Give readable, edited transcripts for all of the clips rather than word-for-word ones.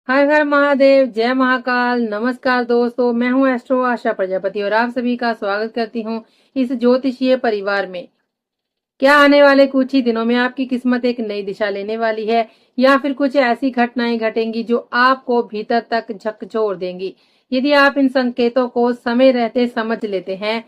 हर हर महादेव, जय महाकाल। नमस्कार दोस्तों, मैं हूं एस्ट्रो आशा प्रजापति और आप सभी का स्वागत करती हूं इस ज्योतिषीय परिवार में। क्या आने वाले कुछ ही दिनों में आपकी किस्मत एक नई दिशा लेने वाली है या फिर कुछ ऐसी घटनाएं घटेंगी जो आपको भीतर तक झकझोर देंगी। यदि आप इन संकेतों को समय रहते समझ लेते हैं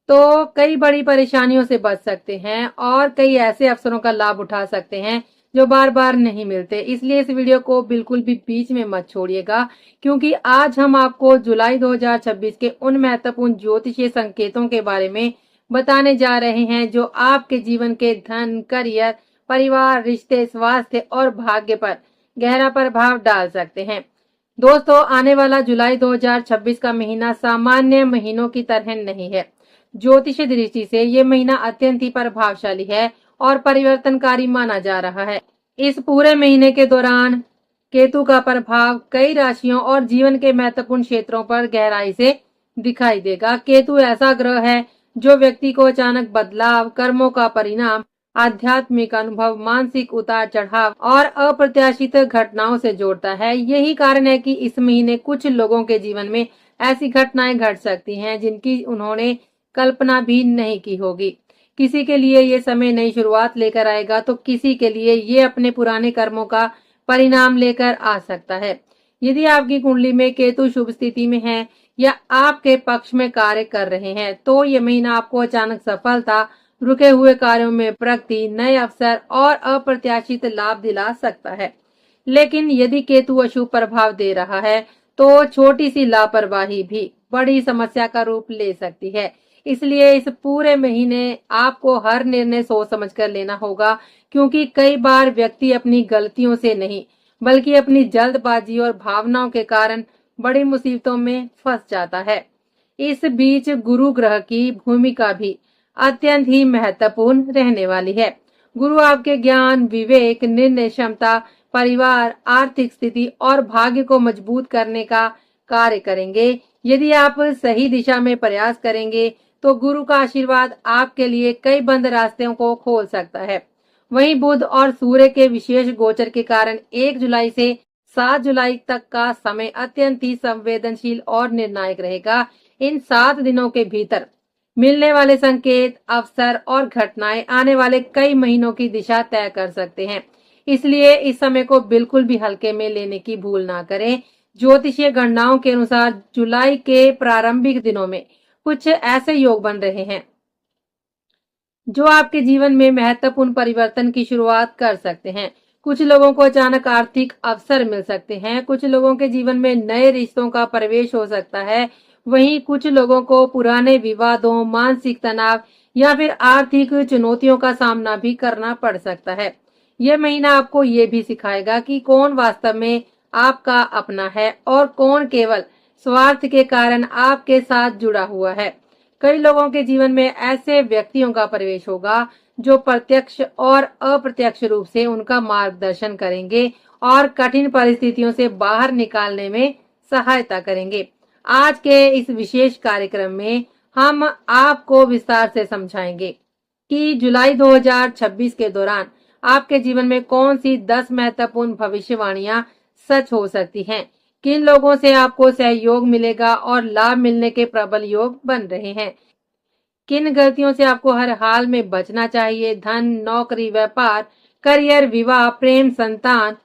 तो कई बड़ी परेशानियों से बच सकते हैं और कई ऐसे अवसरों का लाभ उठा सकते हैं जो बार बार नहीं मिलते। इसलिए इस वीडियो को बिल्कुल भी बीच में मत छोड़िएगा, क्योंकि आज हम आपको जुलाई 2026 के उन महत्वपूर्ण ज्योतिषीय संकेतों के बारे में बताने जा रहे हैं जो आपके जीवन के धन, करियर, परिवार, रिश्ते, स्वास्थ्य और भाग्य पर गहरा प्रभाव डाल सकते हैं। दोस्तों, आने वाला जुलाई 2026 का महीना सामान्य महीनों की तरह नहीं है। ज्योतिष दृष्टि से ये महीना अत्यंत ही प्रभावशाली है और परिवर्तनकारी माना जा रहा है। इस पूरे महीने के दौरान केतु का प्रभाव कई राशियों और जीवन के महत्वपूर्ण क्षेत्रों पर गहराई से दिखाई देगा। केतु ऐसा ग्रह है जो व्यक्ति को अचानक बदलाव, कर्मों का परिणाम, आध्यात्मिक अनुभव, मानसिक उतार चढ़ाव और अप्रत्याशित घटनाओं से जोड़ता है। यही कारण है कि इस महीने कुछ लोगों के जीवन में ऐसी घटनाएं घट सकती हैं जिनकी उन्होंने कल्पना भी नहीं की होगी। किसी के लिए ये समय नई शुरुआत लेकर आएगा तो किसी के लिए ये अपने पुराने कर्मों का परिणाम लेकर आ सकता है। यदि आपकी कुंडली में केतु शुभ स्थिति में है या आपके पक्ष में कार्य कर रहे हैं तो ये महीना आपको अचानक सफलता, रुके हुए कार्यों में प्रगति, नए अवसर और अप्रत्याशित लाभ दिला सकता है। लेकिन यदि केतु अशुभ प्रभाव दे रहा है तो छोटी सी लापरवाही भी बड़ी समस्या का रूप ले सकती है। इसलिए इस पूरे महीने आपको हर निर्णय सोच समझकर लेना होगा, क्योंकि कई बार व्यक्ति अपनी गलतियों से नहीं बल्कि अपनी जल्दबाजी और भावनाओं के कारण बड़ी मुसीबतों में फंस जाता है। इस बीच गुरु ग्रह की भूमिका भी अत्यंत ही महत्वपूर्ण रहने वाली है। गुरु आपके ज्ञान, विवेक, निर्णय क्षमता, परिवार, आर्थिक स्थिति और भाग्य को मजबूत करने का कार्य करेंगे। यदि आप सही दिशा में प्रयास करेंगे तो गुरु का आशीर्वाद आपके लिए कई बंद रास्तों को खोल सकता है। वहीं बुध और सूर्य के विशेष गोचर के कारण 1 जुलाई से 7 जुलाई तक का समय अत्यंत ही संवेदनशील और निर्णायक रहेगा। इन 7 दिनों के भीतर मिलने वाले संकेत, अवसर और घटनाएं आने वाले कई महीनों की दिशा तय कर सकते हैं। इसलिए इस समय को बिल्कुल भी हल्के में लेने की भूल ना करें। ज्योतिषीय गणनाओं के अनुसार जुलाई के प्रारंभिक दिनों में कुछ ऐसे योग बन रहे हैं जो आपके जीवन में महत्वपूर्ण परिवर्तन की शुरुआत कर सकते हैं। कुछ लोगों को अचानक आर्थिक अवसर मिल सकते हैं, कुछ लोगों के जीवन में नए रिश्तों का प्रवेश हो सकता है। वहीं कुछ लोगों को पुराने विवादों, मानसिक तनाव या फिर आर्थिक चुनौतियों का सामना भी करना पड़ सकता है। यह महीना आपको ये भी सिखाएगा कि कौन वास्तव में आपका अपना है और कौन केवल स्वार्थ के कारण आपके साथ जुड़ा हुआ है। कई लोगों के जीवन में ऐसे व्यक्तियों का प्रवेश होगा जो प्रत्यक्ष और अप्रत्यक्ष रूप से उनका मार्गदर्शन करेंगे और कठिन परिस्थितियों से बाहर निकालने में सहायता करेंगे। आज के इस विशेष कार्यक्रम में हम आपको विस्तार से समझाएंगे कि जुलाई 2026 के दौरान आपके जीवन में कौन सी 10 महत्वपूर्ण भविष्यवाणियां सच हो सकती हैं, किन लोगों से आपको सहयोग मिलेगा और लाभ मिलने के प्रबल योग बन रहे हैं, किन गलतियों से आपको हर हाल में बचना चाहिए। धन, नौकरी, व्यापार, करियर, विवाह, प्रेम, संतान,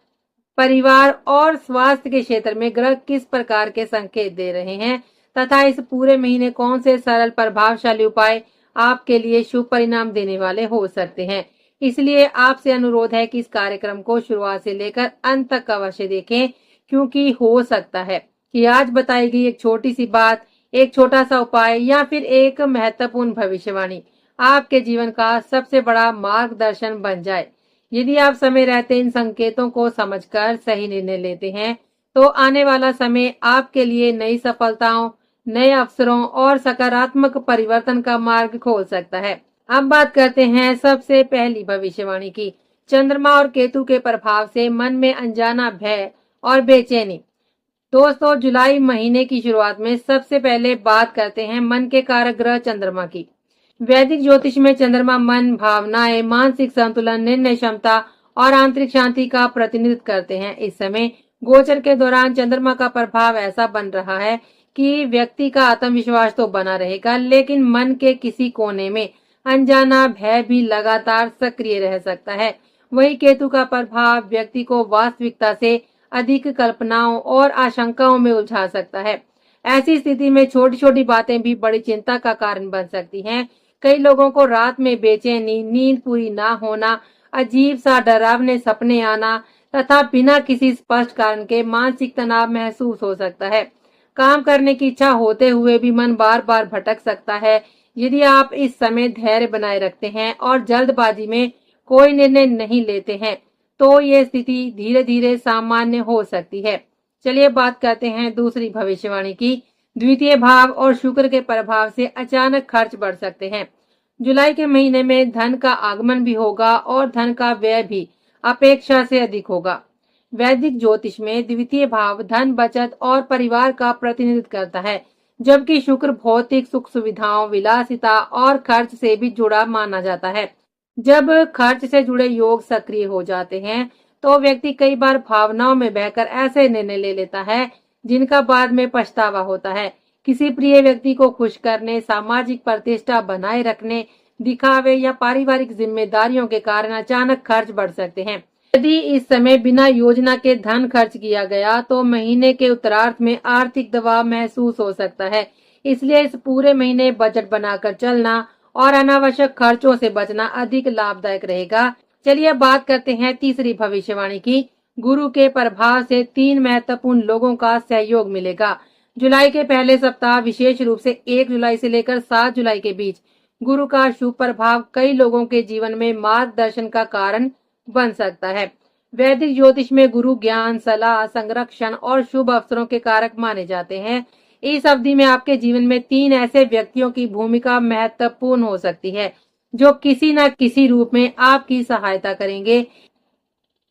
परिवार और स्वास्थ्य के क्षेत्र में ग्रह किस प्रकार के संकेत दे रहे हैं तथा इस पूरे महीने कौन से सरल प्रभावशाली उपाय आपके लिए शुभ परिणाम देने वाले हो सकते हैं। इसलिए आपसे अनुरोध है कि इस कार्यक्रम को शुरुआत से लेकर अंत तक अवश्य देखें, क्योंकि हो सकता है कि आज बताई गई एक छोटी सी बात, एक छोटा सा उपाय या फिर एक महत्वपूर्ण भविष्यवाणी आपके जीवन का सबसे बड़ा मार्गदर्शन बन जाए। यदि आप समय रहते इन संकेतों को समझकर सही निर्णय लेते हैं तो आने वाला समय आपके लिए नई सफलताओं, नए अवसरों और सकारात्मक परिवर्तन का मार्ग खोल सकता है। अब बात करते हैं सबसे पहली भविष्यवाणी की। चंद्रमा और केतु के प्रभाव से मन में अनजाना भय और बेचैनी। दोस्तों, जुलाई महीने की शुरुआत में सबसे पहले बात करते हैं मन के कारक ग्रह चंद्रमा की। वैदिक ज्योतिष में चंद्रमा मन, भावनाएं, मानसिक संतुलन, निर्णय क्षमता और आंतरिक शांति का प्रतिनिधित्व करते हैं। इस समय गोचर के दौरान चंद्रमा का प्रभाव ऐसा बन रहा है कि व्यक्ति का आत्मविश्वास तो बना रहेगा, लेकिन मन के किसी कोने में अनजाना भय भी लगातार सक्रिय रह सकता है। वही केतु का प्रभाव व्यक्ति को वास्तविकता से अधिक कल्पनाओं और आशंकाओं में उलझा सकता है। ऐसी स्थिति में छोटी छोटी बातें भी बड़ी चिंता का कारण बन सकती हैं। कई लोगों को रात में बेचैनी, नींद पूरी ना होना, अजीब सा डरावने सपने आना तथा बिना किसी स्पष्ट कारण के मानसिक तनाव महसूस हो सकता है। काम करने की इच्छा होते हुए भी मन बार बार भटक सकता है। यदि आप इस समय धैर्य बनाए रखते हैं और जल्दबाजी में कोई निर्णय नहीं लेते हैं, तो ये स्थिति धीरे धीरे सामान्य हो सकती है। चलिए बात करते हैं दूसरी भविष्यवाणी की। द्वितीय भाव और शुक्र के प्रभाव से अचानक खर्च बढ़ सकते हैं। जुलाई के महीने में धन का आगमन भी होगा और धन का व्यय भी अपेक्षा से अधिक होगा। वैदिक ज्योतिष में द्वितीय भाव धन, बचत और परिवार का प्रतिनिधित्व करता है, जबकि शुक्र भौतिक सुख सुविधाओं, विलासिता और खर्च से भी जुड़ा माना जाता है। जब खर्च से जुड़े योग सक्रिय हो जाते हैं, तो व्यक्ति कई बार भावनाओं में बहकर ऐसे निर्णय ले लेता है जिनका बाद में पछतावा होता है। किसी प्रिय व्यक्ति को खुश करने, सामाजिक प्रतिष्ठा बनाए रखने, दिखावे या पारिवारिक जिम्मेदारियों के कारण अचानक खर्च बढ़ सकते हैं। यदि इस समय बिना योजना के धन खर्च किया गया, तो महीने के उत्तरार्ध में आर्थिक दबाव महसूस हो सकता है। इसलिए इस पूरे महीने बजट बनाकर चलना और अनावश्यक खर्चों से बचना अधिक लाभदायक रहेगा। चलिए बात करते हैं तीसरी भविष्यवाणी की। गुरु के प्रभाव से 3 महत्वपूर्ण लोगों का सहयोग मिलेगा। जुलाई के पहले सप्ताह, विशेष रूप से 1 जुलाई से लेकर 7 जुलाई के बीच, गुरु का शुभ प्रभाव कई लोगों के जीवन में मार्गदर्शन का कारण बन सकता है। वैदिक ज्योतिष में गुरु ज्ञान, सलाह, संरक्षण और शुभ अवसरों के कारक माने जाते हैं। इस अवधि में आपके जीवन में 3 ऐसे व्यक्तियों की भूमिका महत्वपूर्ण हो सकती है, जो किसी न किसी रूप में आपकी सहायता करेंगे।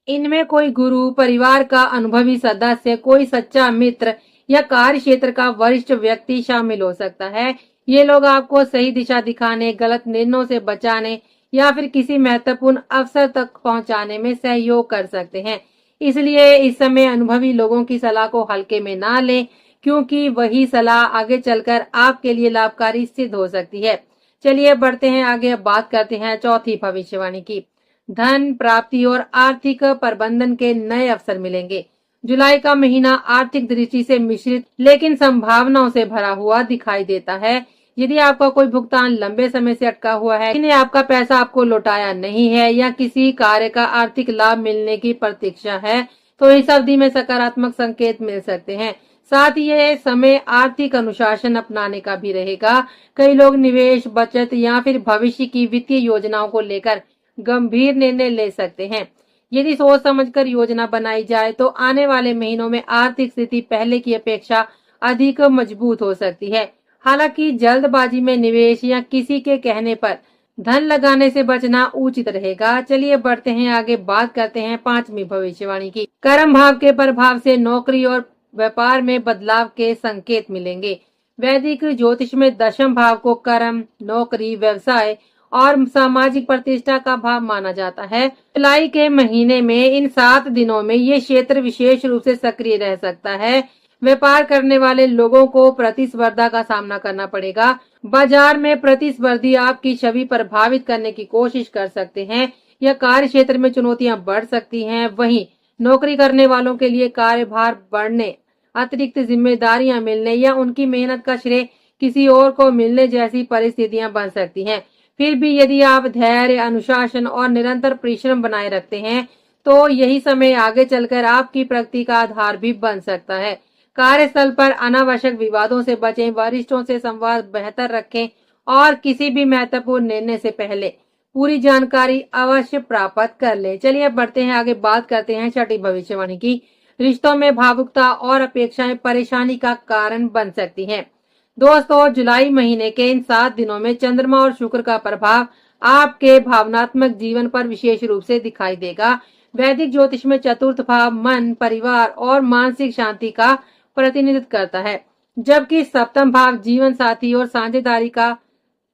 इनमें कोई गुरु, परिवार का अनुभवी सदस्य, कोई सच्चा मित्र या कार्य क्षेत्र का वरिष्ठ व्यक्ति शामिल हो सकता है। ये लोग आपको सही दिशा दिखाने, गलत निर्णयों से बचाने या फिर किसी महत्वपूर्ण अवसर तक पहुंचाने में सहयोग कर सकते हैं। इसलिए इस समय अनुभवी लोगों की सलाह को हल्के में ना लें, क्योंकि वही सलाह आगे चलकर आपके लिए लाभकारी सिद्ध हो सकती है। चलिए बढ़ते हैं आगे। अब बात करते हैं चौथी भविष्यवाणी की। धन प्राप्ति और आर्थिक प्रबंधन के नए अवसर मिलेंगे। जुलाई का महीना आर्थिक दृष्टि से मिश्रित लेकिन संभावनाओं से भरा हुआ दिखाई देता है। यदि आपका कोई भुगतान लंबे समय से अटका हुआ है, लेकिन आपका पैसा आपको लौटाया नहीं है या किसी कार्य का आर्थिक लाभ मिलने की प्रतीक्षा है, तो इस अवधि में सकारात्मक संकेत मिल सकते हैं। साथ ही यह समय आर्थिक अनुशासन अपनाने का भी रहेगा। कई लोग निवेश, बचत या फिर भविष्य की वित्तीय योजनाओं को लेकर गंभीर निर्णय ले सकते हैं। यदि सोच समझकर योजना बनाई जाए, तो आने वाले महीनों में आर्थिक स्थिति पहले की अपेक्षा अधिक मजबूत हो सकती है। हालांकि जल्दबाजी में निवेश या किसी के कहने पर धन लगाने से बचना उचित रहेगा। चलिए बढ़ते हैं आगे। बात करते हैं पांचवी भविष्यवाणी की। कर्म भाव के प्रभाव से नौकरी और व्यापार में बदलाव के संकेत मिलेंगे। वैदिक ज्योतिष में दशम भाव को कर्म, नौकरी, व्यवसाय और सामाजिक प्रतिष्ठा का भाव माना जाता है। जुलाई के महीने में इन 7 दिनों में ये क्षेत्र विशेष रूप से सक्रिय रह सकता है। व्यापार करने वाले लोगों को प्रतिस्पर्धा का सामना करना पड़ेगा। बाजार में प्रतिस्पर्धी आपकी छवि प्रभावित करने की कोशिश कर सकते हैं या कार्य क्षेत्र में चुनौतियां बढ़ सकती हैं। वहीं नौकरी करने वालों के लिए कार्यभार बढ़ने, अतिरिक्त जिम्मेदारियां मिलने या उनकी मेहनत का श्रेय किसी और को मिलने जैसी परिस्थितियां बन सकती हैं। फिर भी यदि आप धैर्य, अनुशासन और निरंतर परिश्रम बनाए रखते हैं, तो यही समय आगे चलकर आपकी प्रगति का आधार भी बन सकता है। कार्यस्थल पर अनावश्यक विवादों से बचें, वरिष्ठों से संवाद बेहतर रखें और किसी भी महत्वपूर्ण निर्णय से पहले पूरी जानकारी अवश्य प्राप्त कर लें। चलिए बढ़ते हैं आगे। बात करते हैं छठी भविष्यवाणी की। रिश्तों में भावुकता और अपेक्षाएं परेशानी का कारण बन सकती हैं। दोस्तों, जुलाई महीने के इन 7 दिनों में चंद्रमा और शुक्र का प्रभाव आपके भावनात्मक जीवन पर विशेष रूप से दिखाई देगा। वैदिक ज्योतिष में चतुर्थ भाव मन, परिवार और मानसिक शांति का प्रतिनिधित्व करता है, जबकि सप्तम भाव जीवन साथी और साझेदारी का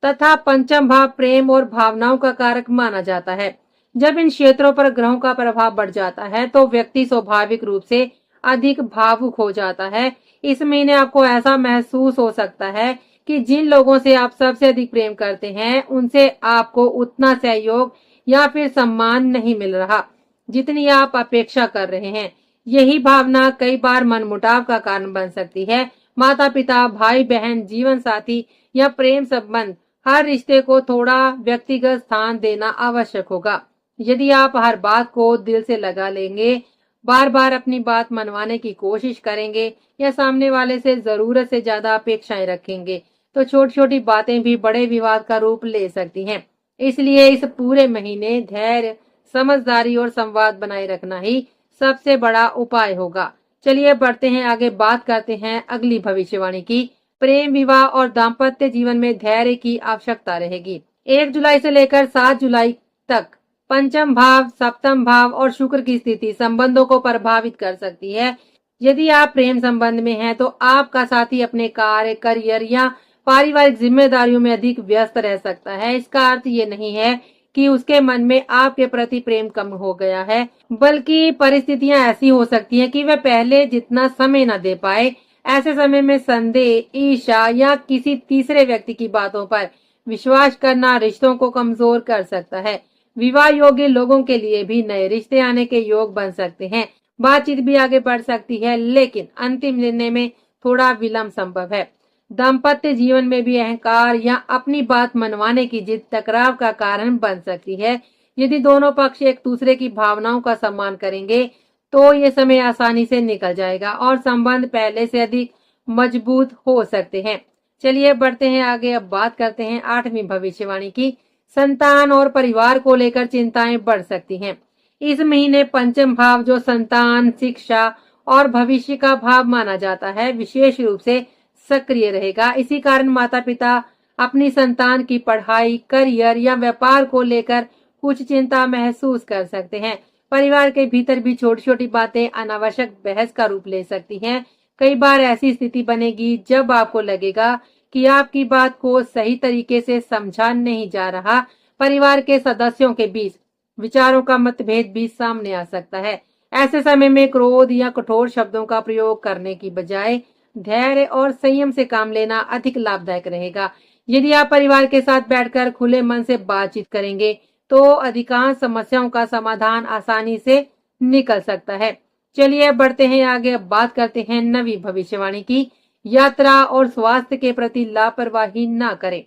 तथा पंचम भाव प्रेम और भावनाओं का कारक माना जाता है। जब इन क्षेत्रों पर ग्रहों का प्रभाव बढ़ जाता है, तो व्यक्ति स्वाभाविक रूप से अधिक भावुक हो जाता है। इस महीने आपको ऐसा महसूस हो सकता है कि जिन लोगों से आप सबसे अधिक प्रेम करते हैं उनसे आपको उतना सहयोग या फिर सम्मान नहीं मिल रहा जितनी आप अपेक्षा कर रहे हैं। यही भावना कई बार मनमुटाव का कारण बन सकती है। माता पिता, भाई बहन, जीवन साथी या प्रेम संबंध, हर रिश्ते को थोड़ा व्यक्तिगत स्थान देना आवश्यक होगा। यदि आप हर बात को दिल से लगा लेंगे, बार बार अपनी बात मनवाने की कोशिश करेंगे या सामने वाले से जरूरत से ज्यादा अपेक्षाएं रखेंगे तो छोटी छोटी बातें भी बड़े विवाद का रूप ले सकती हैं। इसलिए इस पूरे महीने धैर्य, समझदारी और संवाद बनाए रखना ही सबसे बड़ा उपाय होगा। चलिए बढ़ते हैं आगे, बात करते हैं अगली भविष्यवाणी की। प्रेम, विवाह और दाम्पत्य जीवन में धैर्य की आवश्यकता रहेगी। 1 जुलाई से लेकर 7 जुलाई तक पंचम भाव, सप्तम भाव और शुक्र की स्थिति संबंधों को प्रभावित कर सकती है। यदि आप प्रेम संबंध में हैं तो आपका साथी अपने कार्य, करियर या पारिवारिक जिम्मेदारियों में अधिक व्यस्त रह सकता है। इसका अर्थ ये नहीं है कि उसके मन में आपके प्रति प्रेम कम हो गया है, बल्कि परिस्थितियां ऐसी हो सकती हैं कि वह पहले जितना समय न दे पाए। ऐसे समय में संदेह, ईर्ष्या या किसी तीसरे व्यक्ति की बातों पर विश्वास करना रिश्तों को कमजोर कर सकता है। विवाह योग्य लोगों के लिए भी नए रिश्ते आने के योग बन सकते हैं। बातचीत भी आगे बढ़ सकती है, लेकिन अंतिम निर्णय में थोड़ा विलंब संभव है। दाम्पत्य जीवन में भी अहंकार या अपनी बात मनवाने की जिद टकराव का कारण बन सकती है। यदि दोनों पक्ष एक दूसरे की भावनाओं का सम्मान करेंगे तो ये समय आसानी से निकल जाएगा और संबंध पहले से अधिक मजबूत हो सकते हैं। चलिए बढ़ते हैं आगे, अब बात करते हैं 8वीं भविष्यवाणी की। संतान और परिवार को लेकर चिंताएं बढ़ सकती हैं। इस महीने पंचम भाव, जो संतान, शिक्षा और भविष्य का भाव माना जाता है, विशेष रूप से सक्रिय रहेगा। इसी कारण माता पिता अपनी संतान की पढ़ाई, करियर या व्यापार को लेकर कुछ चिंता महसूस कर सकते हैं। परिवार के भीतर भी छोटी छोटी बातें अनावश्यक बहस का रूप ले सकती हैं। कई बार ऐसी स्थिति बनेगी जब आपको लगेगा कि आपकी बात को सही तरीके से समझा नहीं जा रहा। परिवार के सदस्यों के बीच विचारों का मतभेद भी सामने आ सकता है। ऐसे समय में क्रोध या कठोर शब्दों का प्रयोग करने की बजाय धैर्य और संयम से काम लेना अधिक लाभदायक रहेगा। यदि आप परिवार के साथ बैठकर खुले मन से बातचीत करेंगे तो अधिकांश समस्याओं का समाधान आसानी से निकल सकता है। चलिए बढ़ते हैं आगे, अब बात करते हैं 9वीं भविष्यवाणी की। यात्रा और स्वास्थ्य के प्रति लापरवाही न करें।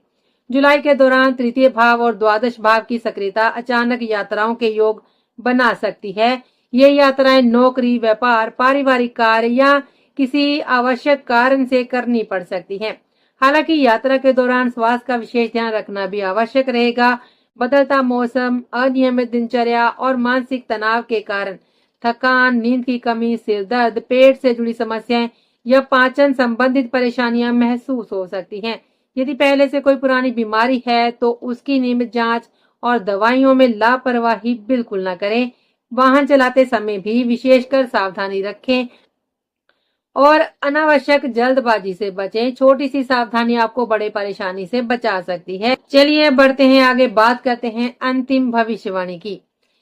जुलाई के दौरान तृतीय भाव और द्वादश भाव की सक्रियता अचानक यात्राओं के योग बना सकती है। ये यात्राएं नौकरी, व्यापार, पारिवारिक कार्य या किसी आवश्यक कारण से करनी पड़ सकती हैं। हालांकि यात्रा के दौरान स्वास्थ्य का विशेष ध्यान रखना भी आवश्यक रहेगा। बदलता मौसम, अनियमित दिनचर्या और मानसिक तनाव के कारण थकान, नींद की कमी, सिर दर्द, पेट से जुड़ी समस्याएं या पाचन संबंधित परेशानियां महसूस हो सकती हैं। यदि पहले से कोई पुरानी बीमारी है तो उसकी नियमित जांच और दवाइयों में लापरवाही बिल्कुल न करें। वाहन चलाते समय भी विशेषकर सावधानी रखें और अनावश्यक जल्दबाजी से बचें। छोटी सी सावधानी आपको बड़े परेशानी से बचा सकती है। चलिए बढ़ते हैं आगे, बात करते हैं अंतिम भविष्यवाणी की।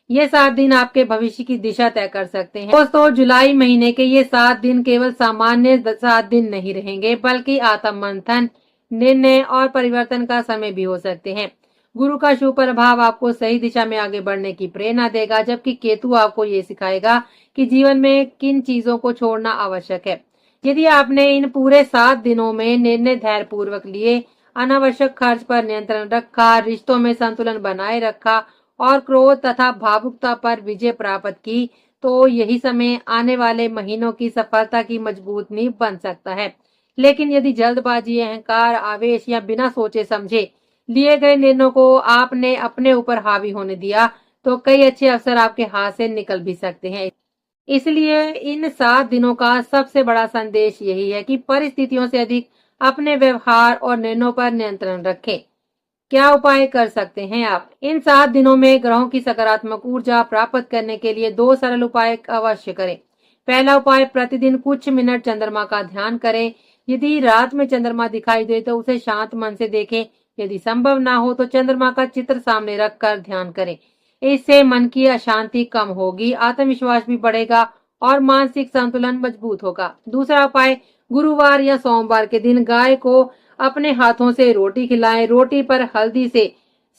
ये 7 दिन आपके भविष्य की दिशा तय कर सकते हैं। दोस्तों, जुलाई महीने के ये 7 दिन केवल सामान्य 7 दिन नहीं रहेंगे, बल्कि आत्म मंथन, निर्णय और परिवर्तन का समय भी हो सकते हैं। गुरु का शुभ प्रभाव आपको सही दिशा में आगे बढ़ने की प्रेरणा देगा, जबकि केतु आपको ये सिखाएगा कि जीवन में किन चीजों को छोड़ना आवश्यक है। यदि आपने इन पूरे 7 दिनों में निर्णय धैर्य पूर्वक लिए, अनावश्यक खर्च पर नियंत्रण रखा, रिश्तों में संतुलन बनाए रखा और क्रोध तथा भावुकता पर विजय प्राप्त की, तो यही समय आने वाले महीनों की सफलता की मजबूत नींव बन सकता है। लेकिन यदि जल्दबाजी, अहंकार, आवेश या बिना सोचे समझे लिए गए निर्णयों को आपने अपने ऊपर हावी होने दिया तो कई अच्छे अवसर आपके हाथ से निकल भी सकते हैं। इसलिए इन 7 दिनों का सबसे बड़ा संदेश यही है कि परिस्थितियों से अधिक अपने व्यवहार और निर्णयों पर नियंत्रण रखें। क्या उपाय कर सकते हैं आप? इन 7 दिनों में ग्रहों की सकारात्मक ऊर्जा प्राप्त करने के लिए 2 सरल उपाय अवश्य करें। पहला उपाय, प्रतिदिन कुछ मिनट चंद्रमा का ध्यान करें। यदि रात में चंद्रमा दिखाई दे तो उसे शांत मन से देखें। यदि संभव ना हो तो चंद्रमा का चित्र सामने रखकर ध्यान करें। इससे मन की अशांति कम होगी, आत्मविश्वास भी बढ़ेगा और मानसिक संतुलन मजबूत होगा। दूसरा उपाय, गुरुवार या सोमवार के दिन गाय को अपने हाथों से रोटी खिलाएं। रोटी पर हल्दी से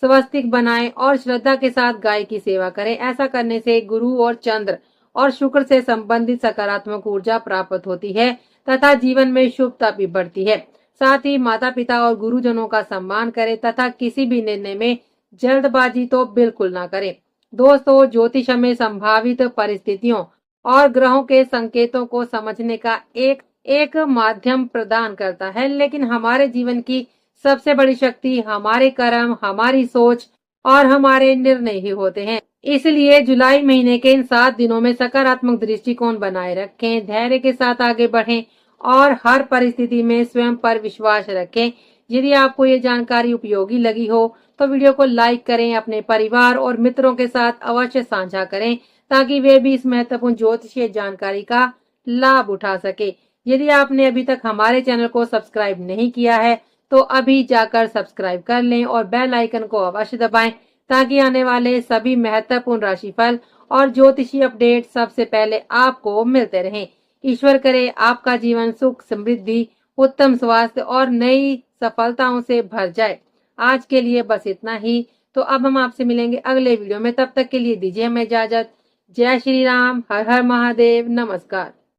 स्वस्तिक बनाएं और श्रद्धा के साथ गाय की सेवा करें। ऐसा करने से गुरु और चंद्र और शुक्र से संबंधित सकारात्मक ऊर्जा प्राप्त होती है तथा जीवन में शुभता भी बढ़ती है। साथ ही माता पिता और गुरुजनों का सम्मान करें तथा किसी भी निर्णय में जल्दबाजी तो बिल्कुल ना करें। दोस्तों, ज्योतिष में संभावित परिस्थितियों और ग्रहों के संकेतों को समझने का एक माध्यम प्रदान करता है, लेकिन हमारे जीवन की सबसे बड़ी शक्ति हमारे कर्म, हमारी सोच और हमारे निर्णय ही होते हैं। इसलिए जुलाई महीने के इन 7 दिनों में सकारात्मक दृष्टिकोण बनाए रखें, धैर्य के साथ आगे बढ़ें और हर परिस्थिति में स्वयं पर विश्वास रखें। यदि आपको ये जानकारी उपयोगी लगी हो तो वीडियो को लाइक करें, अपने परिवार और मित्रों के साथ अवश्य साझा करें ताकि वे भी इस महत्वपूर्ण ज्योतिषीय जानकारी का लाभ उठा सके। यदि आपने अभी तक हमारे चैनल को सब्सक्राइब नहीं किया है तो अभी जाकर सब्सक्राइब कर लें और बेल आइकन को अवश्य दबाएं ताकि आने वाले सभी महत्वपूर्ण राशिफल और ज्योतिषीय अपडेट सबसे पहले आपको मिलते रहें। ईश्वर करे आपका जीवन सुख, समृद्धि, उत्तम स्वास्थ्य और नई सफलताओं से भर जाए। आज के लिए बस इतना ही। तो अब हम आपसे मिलेंगे अगले वीडियो में। तब तक के लिए दीजिए हमें इजाजत। जय श्री राम, हर हर महादेव, नमस्कार।